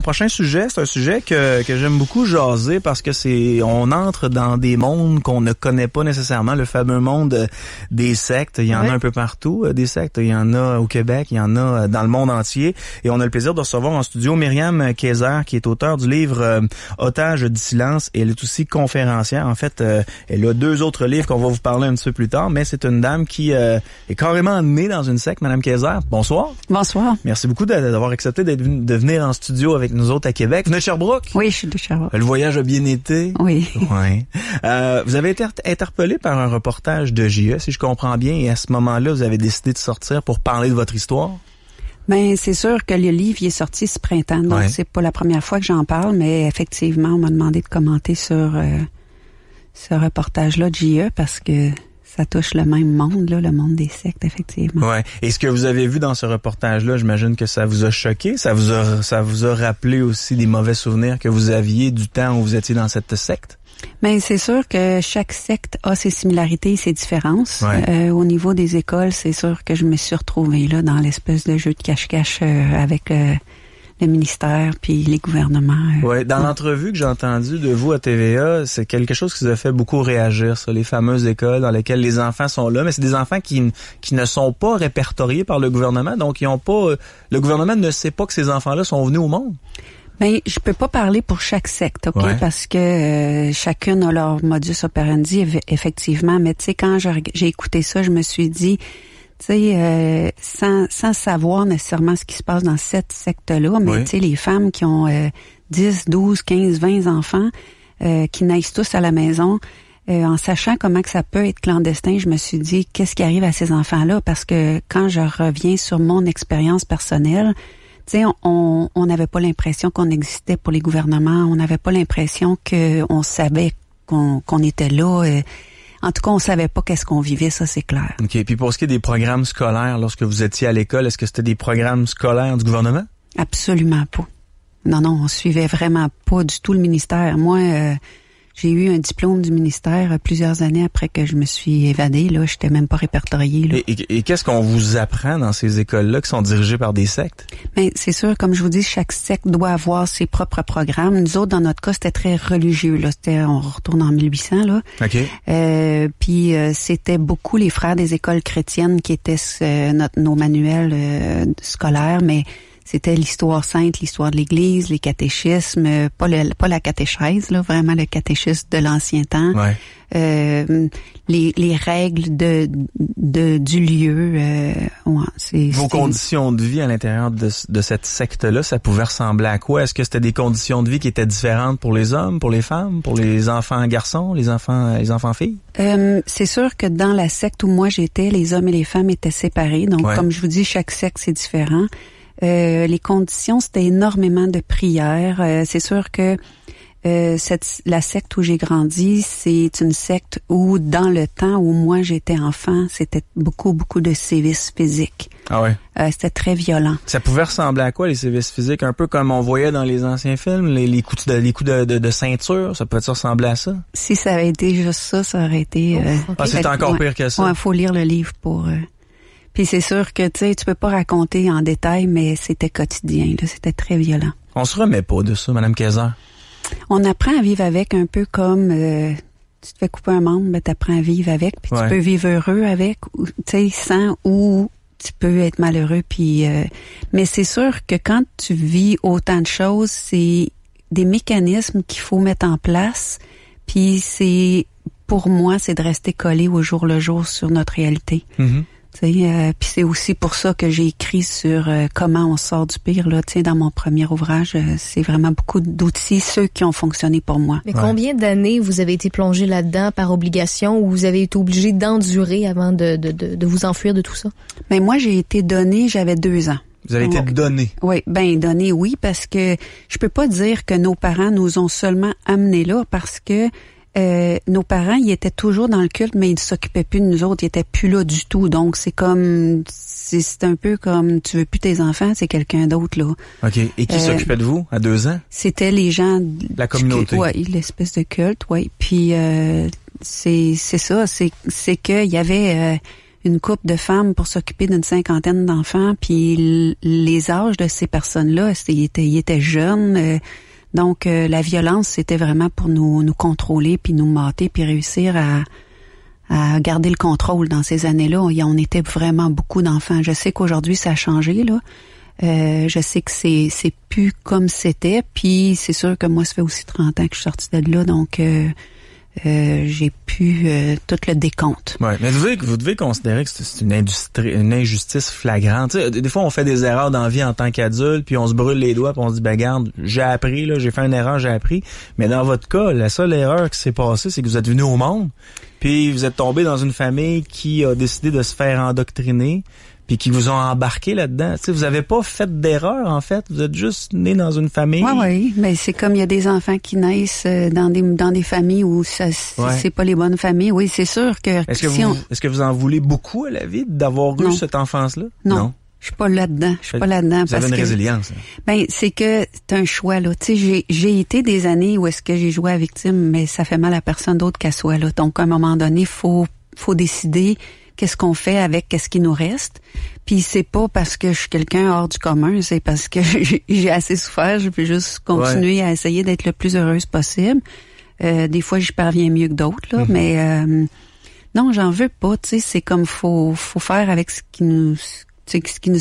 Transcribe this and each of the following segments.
Prochain sujet, c'est un sujet que j'aime beaucoup jaser parce que on entre dans des mondes qu'on ne connaît pas nécessairement, le fameux monde des sectes. Il y en a un peu partout, des sectes. Il y en a au Québec, il y en a dans le monde entier. Et on a le plaisir de recevoir en studio Myriam Kayser, qui est auteure du livre Otage du silence, et elle est aussi conférencière. En fait, elle a 2 autres livres qu'on va vous parler un petit peu plus tard, mais c'est une dame qui est carrément née dans une secte. Madame Kayser, bonsoir. Bonsoir. Merci beaucoup d'avoir accepté de venir en studio avec nous autres à Québec. Vous venez de Sherbrooke? Oui, je suis de Sherbrooke. Le voyage a bien été? Oui. Oui. Vous avez été interpellé par un reportage de JE, si je comprends bien, et à ce moment-là, vous avez décidé de sortir pour parler de votre histoire? Ben, c'est sûr que le livre il est sorti ce printemps, donc c'est pas la première fois que j'en parle, mais effectivement, on m'a demandé de commenter sur ce reportage-là de JE parce que ça touche le même monde, là, le monde des sectes, effectivement. Ouais. Et ce que vous avez vu dans ce reportage-là, j'imagine que ça vous a choqué, ça vous a rappelé aussi des mauvais souvenirs que vous aviez du temps où vous étiez dans cette secte? Mais c'est sûr que chaque secte a ses similarités et ses différences. Au niveau des écoles, c'est sûr que je me suis retrouvée là dans l'espèce de jeu de cache-cache avec le ministère puis les gouvernements. Ouais, dans l'entrevue que j'ai entendue de vous à TVA, c'est quelque chose qui vous a fait beaucoup réagir, ça, les fameuses écoles dans lesquelles les enfants sont là, mais c'est des enfants qui ne sont pas répertoriés par le gouvernement, donc ils ont pas, le gouvernement ne sait pas que ces enfants-là sont venus au monde. Ben, je peux pas parler pour chaque secte, OK? Parce que chacune a leur modus operandi, effectivement. Mais tu sais, quand j'ai écouté ça, je me suis dit, tu sais, sans savoir nécessairement ce qui se passe dans cette secte-là, mais tu sais, les femmes qui ont 10, 12, 15, 20 enfants, qui naissent tous à la maison, en sachant comment que ça peut être clandestin, je me suis dit, qu'est-ce qui arrive à ces enfants-là? Parce que quand je reviens sur mon expérience personnelle, tu sais, on n'avait pas l'impression qu'on existait pour les gouvernements. On n'avait pas l'impression qu'on savait qu'on était là. En tout cas, on savait pas qu'est-ce qu'on vivait, ça c'est clair. OK. Puis pour ce qui est des programmes scolaires, lorsque vous étiez à l'école, est-ce que c'était des programmes scolaires du gouvernement? Absolument pas. Non, on suivait vraiment pas du tout le ministère. Moi, j'ai eu un diplôme du ministère plusieurs années après que je me suis évadée. Là, j'étais même pas répertoriée. Là. Et qu'est-ce qu'on vous apprend dans ces écoles-là qui sont dirigées par des sectes? Ben, c'est sûr, comme je vous dis, chaque secte doit avoir ses propres programmes. Nous autres, dans notre cas, c'était très religieux. Là, on retourne en 1800. Là. OK. Puis c'était beaucoup les frères des écoles chrétiennes qui étaient nos manuels scolaires, mais c'était l'histoire sainte, l'histoire de l'Église, les catéchismes, pas la catéchèse, là, vraiment le catéchisme de l'ancien temps. Les règles du lieu. Vos conditions de vie à l'intérieur de cette secte-là, ça pouvait ressembler à quoi? Est-ce que c'était des conditions de vie qui étaient différentes pour les hommes, pour les femmes, pour les enfants garçons, les enfants filles? C'est sûr que dans la secte où moi j'étais, les hommes et les femmes étaient séparés. Donc, comme je vous dis, chaque secte, c'est différent. Les conditions, c'était énormément de prières. C'est sûr que la secte où j'ai grandi, c'est une secte où, dans le temps où moi j'étais enfant, c'était beaucoup de sévices physiques. Ah ouais? C'était très violent. Ça pouvait ressembler à quoi, les sévices physiques? Un peu comme on voyait dans les anciens films, les coups de ceinture, ça peut-être ressembler à ça? Si ça avait été juste ça aurait été... c'est encore pire que ça? Ouais, faut lire le livre pour... Puis c'est sûr que tu peux pas raconter en détail, mais c'était quotidien, là, c'était très violent. On se remet pas de ça, Madame Kayser. On apprend à vivre avec, un peu comme tu te fais couper un membre, ben t'apprends à vivre avec, puis tu peux vivre heureux avec, tu sais, sans, ou tu peux être malheureux, puis mais c'est sûr que quand tu vis autant de choses, c'est des mécanismes qu'il faut mettre en place, puis pour moi, c'est de rester collé au jour le jour sur notre réalité. Mm-hmm. Puis c'est aussi pour ça que j'ai écrit sur comment on sort du pire. Là, dans mon premier ouvrage, c'est vraiment beaucoup d'outils, ceux qui ont fonctionné pour moi. Mais combien d'années vous avez été plongé là-dedans par obligation ou vous avez été obligé d'endurer avant de vous enfuir de tout ça? Mais moi, j'ai été donnée, j'avais 2 ans. Vous avez été donnée? Oui, donnée, oui, parce que je peux pas dire que nos parents nous ont seulement amenés là parce que nos parents, ils étaient toujours dans le culte, mais ils ne s'occupaient plus de nous autres, ils étaient plus là du tout. Donc, c'est un peu comme, tu veux plus tes enfants, c'est quelqu'un d'autre, là. OK. Et qui s'occupait de vous à 2 ans? C'était les gens... La communauté. Oui, l'espèce de culte, oui. Puis, c'est ça, c'est qu'il y avait une couple de femmes pour s'occuper d'une 50aine d'enfants, puis les âges de ces personnes-là, ils étaient jeunes. Donc, la violence, c'était vraiment pour nous contrôler, puis nous mater, puis réussir à garder le contrôle dans ces années-là. On était vraiment beaucoup d'enfants. Je sais qu'aujourd'hui, ça a changé, là. Je sais que c'est plus comme c'était, puis c'est sûr que moi, ça fait aussi 30 ans que je suis sortie de là, donc j'ai pu tout le décompte. Ouais, mais vous devez considérer que c'est une injustice flagrante. Tu sais, des fois, on fait des erreurs dans la vie en tant qu'adulte, puis on se brûle les doigts, puis on se dit, ben garde, j'ai appris, là, j'ai fait une erreur, j'ai appris. Mais dans votre cas, la seule erreur qui s'est passée, c'est que vous êtes venu au monde, puis vous êtes tombé dans une famille qui a décidé de se faire endoctriner, puis qui vous ont embarqué là-dedans. Tu sais, vous avez pas fait d'erreur, en fait. Vous êtes juste né dans une famille. Oui. Mais c'est comme il y a des enfants qui naissent dans des familles où c'est pas les bonnes familles. Oui, c'est sûr que... Est-ce que vous en voulez beaucoup à la vie d'avoir eu cette enfance-là? Non. Je suis pas là-dedans. Vous avez une résilience. Hein? Ben, c'est que c'est un choix, là. Tu sais, j'ai été des années où est-ce que j'ai joué à victime, mais ça fait mal à personne d'autre qu'à soi, là. Donc, à un moment donné, faut décider qu'est-ce qu'on fait avec qu'est-ce qui nous reste. Puis c'est pas parce que je suis quelqu'un hors du commun, c'est parce que j'ai assez souffert, je peux juste continuer à essayer d'être le plus heureuse possible. Des fois, j'y parviens mieux que d'autres, là, mais non, j'en veux pas, tu sais, c'est comme faut faire avec ce qui nous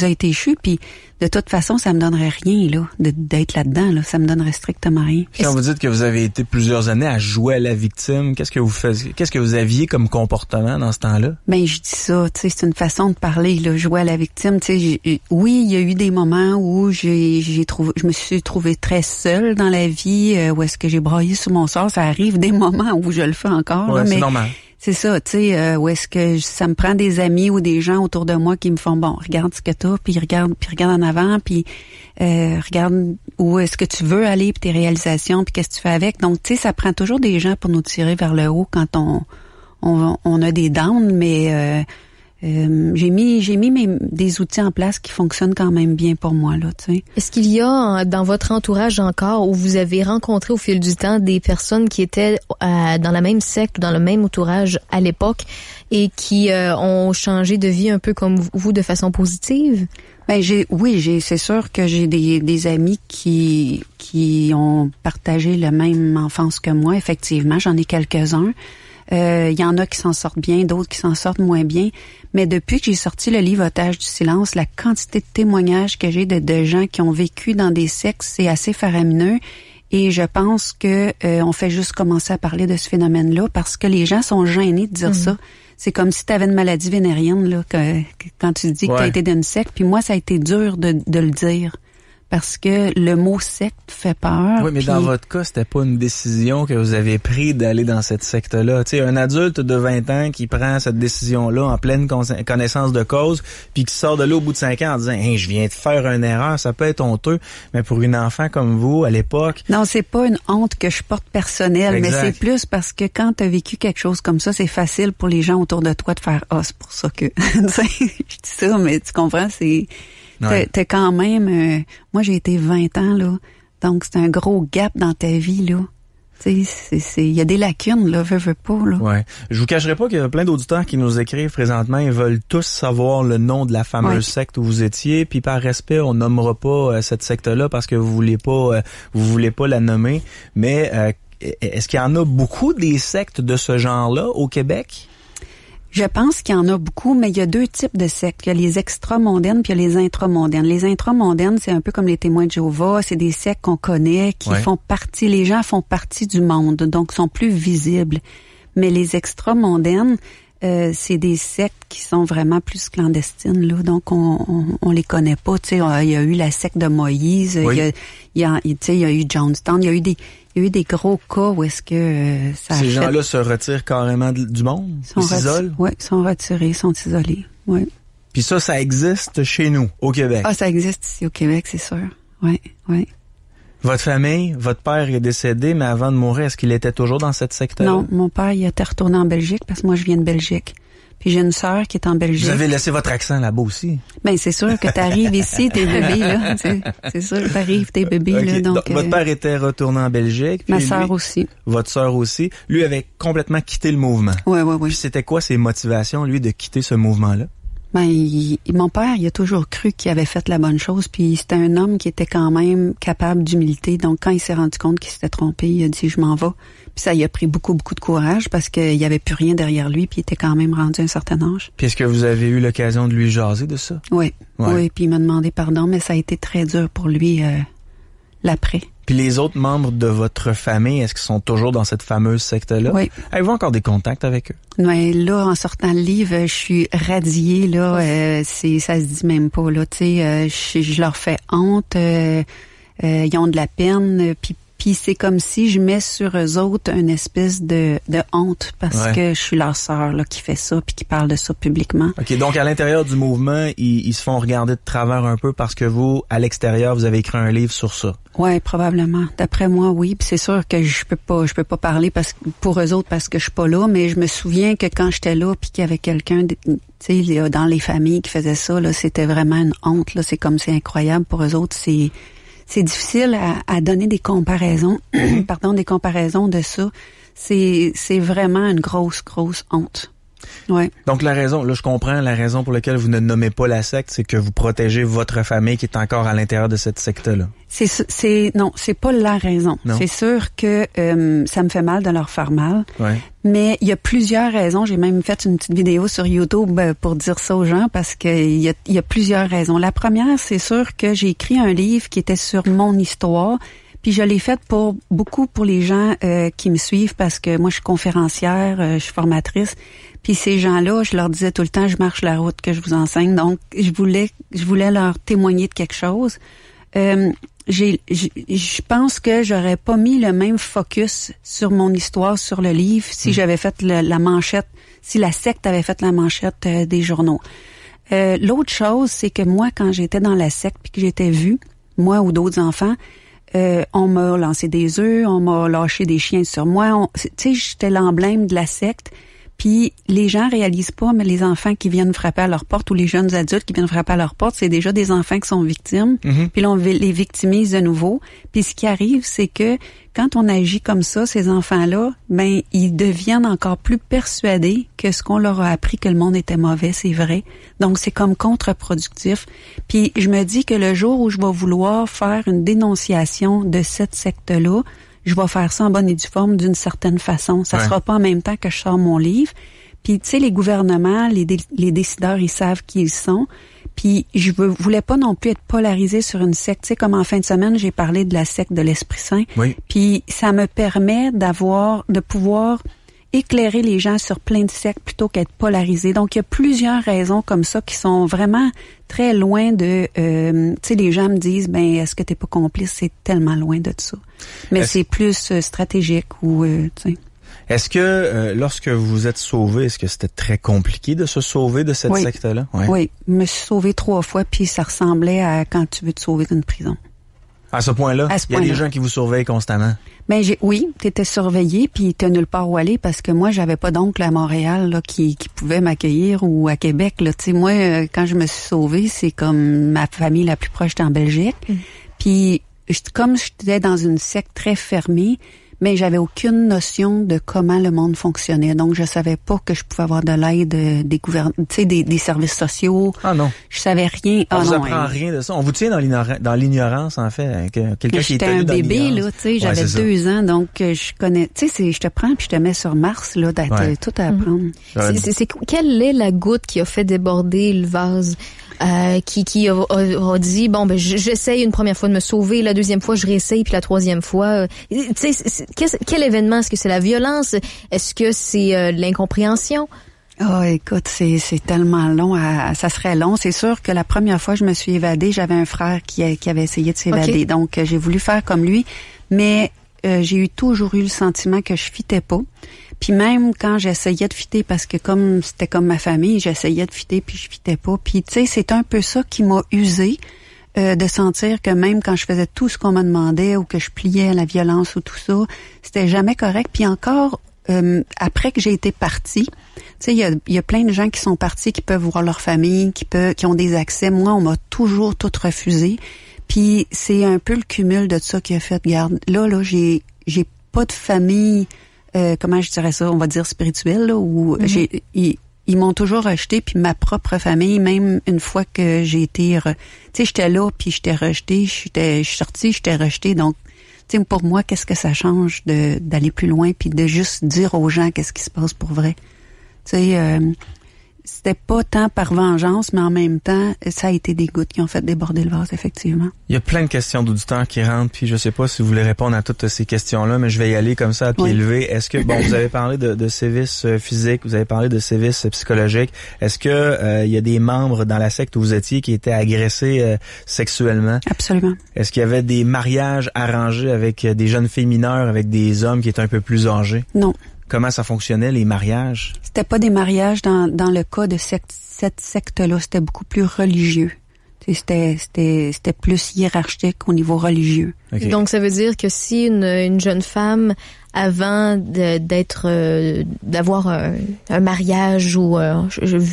a été échu, puis de toute façon, ça me donnerait rien, là, d'être là-dedans, là. Ça me donnerait strictement rien. Quand vous dites que vous avez été plusieurs années à jouer à la victime, qu'est-ce que vous aviez comme comportement dans ce temps-là? Ben, je dis ça, tu sais, c'est une façon de parler, là, jouer à la victime, tu sais, oui, il y a eu des moments où je me suis trouvée très seule dans la vie, où est-ce que j'ai braillé sur mon sort. Ça arrive des moments où je le fais encore, là, mais c'est normal. C'est ça, tu sais, où est-ce que ça me prend des amis ou des gens autour de moi qui me font, bon, regarde ce que t'as, puis regarde en avant, puis regarde où est-ce que tu veux aller, puis tes réalisations, puis qu'est-ce que tu fais avec. Donc, tu sais, ça prend toujours des gens pour nous tirer vers le haut quand on a des downs, mais j'ai mis des outils en place qui fonctionnent quand même bien pour moi, là, tu sais. Est-ce qu'il y a dans votre entourage encore, où vous avez rencontré au fil du temps des personnes qui étaient dans la même secte ou dans le même entourage à l'époque et qui ont changé de vie un peu comme vous de façon positive? Ben c'est sûr que j'ai des amis qui ont partagé la même enfance que moi, effectivement, j'en ai quelques-uns. Il y en a qui s'en sortent bien, d'autres qui s'en sortent moins bien. Mais depuis que j'ai sorti le livre Otage du silence, la quantité de témoignages que j'ai de gens qui ont vécu dans des sectes, c'est assez faramineux. Et je pense que on fait juste commencer à parler de ce phénomène-là parce que les gens sont gênés de dire ça. C'est comme si tu avais une maladie vénérienne, là, quand tu dis que tu as été d'une secte. Puis moi, ça a été dur de le dire. Parce que le mot secte fait peur. Oui, mais dans votre cas, c'était pas une décision que vous avez prise d'aller dans cette secte-là. Tu sais, un adulte de 20 ans qui prend cette décision-là en pleine connaissance de cause, puis qui sort de là au bout de 5 ans en disant « Hey, je viens de faire une erreur, ça peut être honteux. » Mais pour une enfant comme vous, à l'époque... Non, c'est pas une honte que je porte personnelle, mais c'est plus parce que quand tu as vécu quelque chose comme ça, c'est facile pour les gens autour de toi de faire « Ah, c'est pour ça que... » Je dis ça, mais tu comprends, c'est... T'es quand même... moi, j'ai été 20 ans, là. Donc, c'est un gros gap dans ta vie, là. Tu sais, il y a des lacunes, là, veux pas, là. Ouais. Je vous cacherai pas qu'il y a plein d'auditeurs qui nous écrivent présentement. Ils veulent tous savoir le nom de la fameuse secte où vous étiez. Puis, par respect, on nommera pas cette secte-là parce que vous voulez pas la nommer. Mais, est-ce qu'il y en a beaucoup des sectes de ce genre-là au Québec? Je pense qu'il y en a beaucoup, mais il y a deux types de sectes. Il y a les extramondaines puis il y a les intramondaines. Les intramondaines, c'est un peu comme les témoins de Jéhovah. C'est des sectes qu'on connaît, qui font partie, les gens font partie du monde, donc sont plus visibles. Mais les extramondaines, c'est des sectes qui sont vraiment plus clandestines, là. Donc, on les connaît pas. Tu sais, il y a eu la secte de Moïse. Il y a eu Johnstown. Il y a eu des gros cas où est-ce que ça Ces gens-là se retirent carrément du monde? Ils s'isolent? Oui, sont retirés, sont isolés. Oui. Puis ça existe chez nous, au Québec? Ah, ça existe ici au Québec, c'est sûr. Oui. Votre famille, votre père est décédé, mais avant de mourir, est-ce qu'il était toujours dans cette secte-là? Non, mon père, il était retourné en Belgique parce que moi, je viens de Belgique. Puis j'ai une sœur qui est en Belgique. Vous avez laissé votre accent là-bas aussi? Ben c'est sûr que t'arrives ici, t'es bébé, là. C'est sûr que t'arrives, t'es bébé, okay. là. Donc, votre père était retourné en Belgique. Puis ma sœur aussi. Votre sœur aussi. Lui avait complètement quitté le mouvement. Oui. Puis c'était quoi ses motivations, lui, de quitter ce mouvement-là? Ben, mon père, il a toujours cru qu'il avait fait la bonne chose, puis c'était un homme qui était quand même capable d'humilité. Donc, quand il s'est rendu compte qu'il s'était trompé, il a dit « je m'en vais ». Puis ça, il a pris beaucoup de courage parce qu'il y avait plus rien derrière lui, puis il était quand même rendu à un certain âge. Puis est-ce que vous avez eu l'occasion de lui jaser de ça? Oui, puis il m'a demandé pardon, mais ça a été très dur pour lui l'après. Puis les autres membres de votre famille, est-ce qu'ils sont toujours dans cette fameuse secte-là? Oui. Avez-vous encore des contacts avec eux? Oui, là, en sortant le livre, je suis radiée, là, ça se dit même pas, là, tu sais, je leur fais honte, ils ont de la peine, puis c'est comme si je mets sur eux autres une espèce de honte parce que je suis leur sœur là qui fait ça puis qui parle de ça publiquement. OK, donc à l'intérieur du mouvement, ils se font regarder de travers un peu parce que vous, à l'extérieur, vous avez écrit un livre sur ça. Ouais, probablement. D'après moi, oui. Puis c'est sûr que je peux pas parler pour eux autres parce que je suis pas là, mais je me souviens que quand j'étais là puis qu'il y avait quelqu'un, tu sais, dans les familles qui faisait ça, là, c'était vraiment une honte. Là, c'est comme c'est incroyable pour eux autres. C'est difficile à donner des comparaisons, des comparaisons de ça. C'est vraiment une grosse honte. Ouais. Donc la raison, là je comprends, la raison pour laquelle vous ne nommez pas la secte, c'est que vous protégez votre famille qui est encore à l'intérieur de cette secte-là. Non, c'est pas la raison. Non. C'est sûr que ça me fait mal de leur faire mal. Ouais. Mais il y a plusieurs raisons. J'ai même fait une petite vidéo sur YouTube pour dire ça aux gens parce que il y a plusieurs raisons. La première, c'est sûr que j'ai écrit un livre qui était sur mon histoire. Puis je l'ai fait pour les gens qui me suivent parce que moi je suis conférencière, je suis formatrice. Puis ces gens-là, je leur disais tout le temps, je marche la route que je vous enseigne. Donc je voulais leur témoigner de quelque chose. Je pense que j'aurais pas mis le même focus sur mon histoire sur le livre si j'avais fait la manchette, si la secte avait fait la manchette des journaux. L'autre chose, c'est que moi, quand j'étais dans la secte puis que j'étais vue, moi ou d'autres enfants, on m'a lancé des œufs, on m'a lâché des chiens sur moi. Tu sais, j'étais l'emblème de la secte. Puis les gens réalisent pas, mais les enfants qui viennent frapper à leur porte ou les jeunes adultes qui viennent frapper à leur porte, c'est déjà des enfants qui sont victimes. Puis là, on les victimise de nouveau. Puis ce qui arrive, c'est que quand on agit comme ça, ces enfants-là, ben ils deviennent encore plus persuadés que ce qu'on leur a appris que le monde était mauvais, c'est vrai. Donc c'est comme contre-productif. Puis je me dis que le jour où je vais vouloir faire une dénonciation de cette secte-là, je vais faire ça en bonne et due forme d'une certaine façon. Ça sera pas en même temps que je sors mon livre. Puis, tu sais, les gouvernements, les décideurs, ils savent qui ils sont. Puis, je voulais pas non plus être polarisée sur une secte. Tu sais, comme en fin de semaine, j'ai parlé de la secte de l'Esprit Saint. Oui. Puis, ça me permet de pouvoir éclairer les gens sur plein de sectes plutôt qu'être polarisé. Donc, il y a plusieurs raisons comme ça qui sont vraiment très loin de... tu sais, les gens me disent, ben est-ce que t'es pas complice? C'est tellement loin de ça. Mais c'est plus stratégique ou, tu sais... Est-ce que, lorsque vous vous êtes sauvé, est-ce que c'était très compliqué de se sauver de cette secte-là? Oui, je me suis sauvée 3 fois, puis ça ressemblait à quand tu veux te sauver d'une prison. À ce point-là? Il y a des gens qui vous surveillent constamment? Ben oui, t'étais surveillé, puis t'as nulle part où aller, parce que moi, j'avais pas d'oncle à Montréal là, qui pouvait m'accueillir ou à Québec. Là. Tu sais, moi, quand je me suis sauvée, c'est comme ma famille la plus proche était en Belgique. Puis, comme j'étais dans une secte très fermée, mais j'avais aucune notion de comment le monde fonctionnait. Donc, je savais pas que je pouvais avoir de l'aide des gouvernements, tu sais, des services sociaux. Ah non. Je savais rien. On vous apprend rien de ça. On vous tient dans l'ignorance, en fait. Quelqu'un qui est un bébé, là, tu sais, j'avais 2 ans, donc je connais, tu sais, je te prends puis je te mets sur Mars, là, d'être tout à apprendre. Quelle est la goutte qui a fait déborder le vase? Qui a dit bon ben j'essaye une première fois de me sauver, la deuxième fois je réessaye, puis la troisième fois tu sais quel événement? Est-ce que c'est la violence? Est-ce que c'est l'incompréhension? Oh, écoute, c'est tellement long. Ça serait long. C'est sûr que la première fois que je me suis évadée, j'avais un frère qui avait essayé de s'évader. Donc j'ai voulu faire comme lui, mais j'ai toujours eu le sentiment que je fitais pas. Puis même quand j'essayais de fitter, parce que comme c'était comme ma famille, j'essayais de fitter puis je fitais pas. Puis tu sais, c'est un peu ça qui m'a usée, de sentir que même quand je faisais tout ce qu'on me demandait ou que je pliais à la violence ou tout ça, c'était jamais correct. Puis encore après que j'ai été partie, tu sais, il y a plein de gens qui sont partis, qui peuvent voir leur famille, qui ont des accès. Moi, on m'a toujours tout refusé. Puis c'est un peu le cumul de ça qui a fait, regarde, là, j'ai pas de famille, comment je dirais ça, on va dire spirituelle, là, où ils m'ont toujours rejeté, puis ma propre famille, même une fois que j'ai été, tu sais, j'étais là, puis j'étais rejetée, je suis sortie, j'étais rejetée, donc, tu sais, pour moi, qu'est-ce que ça change d'aller plus loin, puis de juste dire aux gens qu'est-ce qui se passe pour vrai. Tu sais, c'était pas tant par vengeance, mais en même temps, ça a été des gouttes qui ont fait déborder le vase, effectivement. Il y a plein de questions d'auditeurs qui rentrent, puis je sais pas si vous voulez répondre à toutes ces questions-là, mais je vais y aller comme ça à pied levé. Est-ce que, bon, vous avez parlé de sévices physiques, vous avez parlé de sévices psychologiques. Est-ce que il y a des membres dans la secte où vous étiez qui étaient agressés sexuellement? Absolument. Est-ce qu'il y avait des mariages arrangés avec des jeunes filles mineures, avec des hommes qui étaient un peu plus âgés? Non. Comment ça fonctionnait, les mariages? C'était pas des mariages dans le cas de cette secte-là. C'était beaucoup plus religieux. C'était plus hiérarchique au niveau religieux. Okay. Donc, ça veut dire que si une jeune femme, avant d'avoir un mariage ou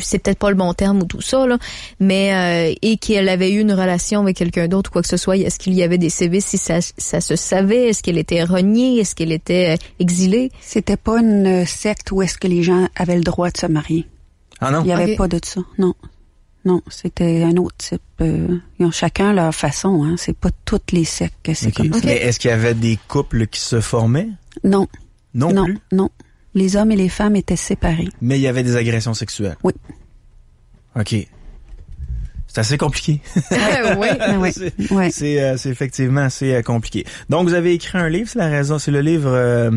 c'est peut-être pas le bon terme ou tout ça là, mais et qu'elle avait eu une relation avec quelqu'un d'autre ou quoi que ce soit, est-ce qu'il y avait des sévices, si ça se savait, est-ce qu'elle était reniée, est-ce qu'elle était exilée? C'était pas une secte où est-ce que les gens avaient le droit de se marier. Ah non? Il y avait pas de ça, non. Non, c'était un autre type. Ils ont chacun leur façon, hein. C'est pas toutes les sectes que c'est comme ça. Mais est-ce qu'il y avait des couples qui se formaient? Non. Non plus? Non. Les hommes et les femmes étaient séparés. Mais il y avait des agressions sexuelles? Oui. OK. C'est assez compliqué. Oui. C'est effectivement assez compliqué. Donc, vous avez écrit un livre, c'est la raison, c'est le livre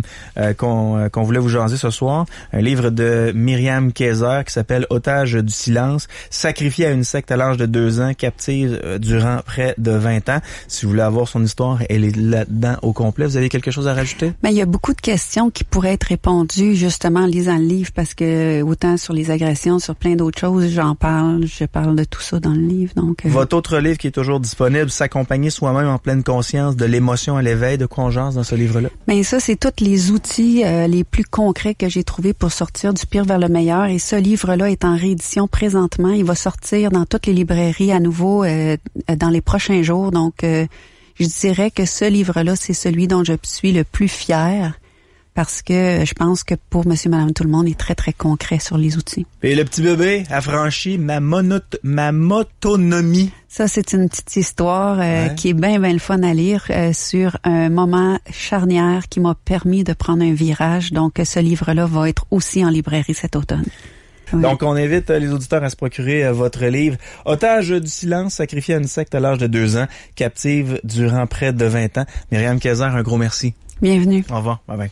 qu'on voulait vous jaser ce soir. Un livre de Myriam Kayser qui s'appelle Otage du silence, sacrifiée à une secte à l'âge de 2 ans, captive durant près de 20 ans. Si vous voulez avoir son histoire, elle est là-dedans au complet. Vous avez quelque chose à rajouter? Ben, il y a beaucoup de questions qui pourraient être répondues justement en lisant le livre parce que autant sur les agressions, sur plein d'autres choses, je parle de tout ça dans le livre. Donc, votre autre livre qui est toujours disponible, S'accompagner soi-même en pleine conscience de l'émotion à l'éveil, de quoi on jase dans ce livre-là? Ben ça, c'est tous les outils les plus concrets que j'ai trouvés pour sortir du pire vers le meilleur. Et ce livre-là est en réédition présentement. Il va sortir dans toutes les librairies à nouveau dans les prochains jours. Donc, je dirais que ce livre-là, c'est celui dont je suis le plus fière. Parce que je pense que pour monsieur, madame, tout le monde est très, très concret sur les outils. Et le petit bébé a franchi ma motonomie. Ça, c'est une petite histoire qui est bien, bien le fun à lire sur un moment charnière qui m'a permis de prendre un virage. Donc, ce livre-là va être aussi en librairie cet automne. Oui. Donc, on invite les auditeurs à se procurer votre livre « Otage du silence, sacrifié à une secte à l'âge de 2 ans, captive durant près de 20 ans ». Myriam Kayser, un gros merci. Bienvenue. Au revoir. Bye bye.